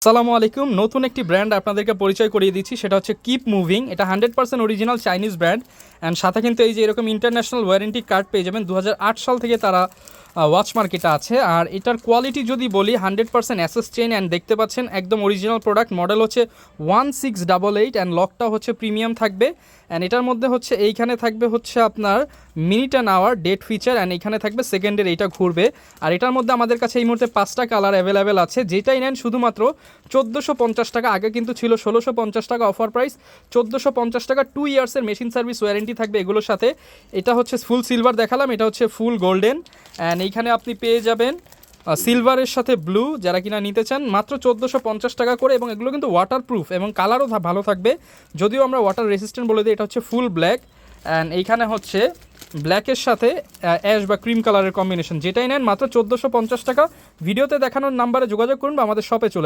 আসসালামু আলাইকুম। নতুন একটি ব্র্যান্ড আপনাদেরকে পরিচয় করিয়ে দিচ্ছি, সেটা হচ্ছে কিপ মুভিং। এটা 100% অরিজিনাল চাইনিজ ব্র্যান্ড অ্যান্ড সাথে কিন্তু এই যে এরকম ইন্টারন্যাশনাল ওয়ারেন্টি কার্ড পেয়ে যাবেন। 2008 সাল থেকে তারা ওয়াচ মার্কেটে আছে। আর এটার কোয়ালিটি যদি বলি 100% অ্যাসেস চেইন অ্যান্ড দেখতে পাচ্ছেন একদম অরিজিনাল প্রোডাক্ট। মডেল হচ্ছে 1688 অ্যান্ড লকটা হচ্ছে প্রিমিয়াম থাকবে। অ্যান্ড এটার মধ্যে হচ্ছে এইখানে থাকবে হচ্ছে আপনার minute and hour date feature and এইখানে থাকবে সেকেন্ডের, এইটা ঘুরবে। আর এটার মধ্যে আমাদের কাছে এই মুহূর্তে 5টা কালার অ্যাভেলেবেল আছে, যেটাই নেন শুধুমাত্র 1450 টাকা। আগে কিন্তু ছিল 1650 টাকা অফার প্রাইস, 1450 টাকা। 2 ইয়ার্সের মেশিন সার্ভিস ওয়ারেন্টি থাকবে এগুলোর সাথে। এটা হচ্ছে ফুল সিলভার দেখালাম, এটা হচ্ছে ফুল গোল্ডেন। অ্যান্ড এইখানে আপনি পেয়ে যাবেন সিলভারের সাথে ব্লু, যারা কিনা নিতে চান মাত্র 1450 টাকা করে। এবং এগুলো কিন্তু ওয়াটারপ্রুফ এবং কালারও ভালো থাকবে, যদিও আমরা ওয়াটার রেসিস্ট্যান্ট বলে দিই। এটা হচ্ছে ফুল ব্ল্যাক অ্যান্ড এইখানে হচ্ছে ব্ল্যাকের সাথে অ্যাশ বা ক্রিম কালারের কম্বিনেশন। যেটাই নেন মাত্র 1450 টাকা। ভিডিওতে দেখানোর নাম্বারে যোগাযোগ করুন বা আমাদের শপে চলে আসুন।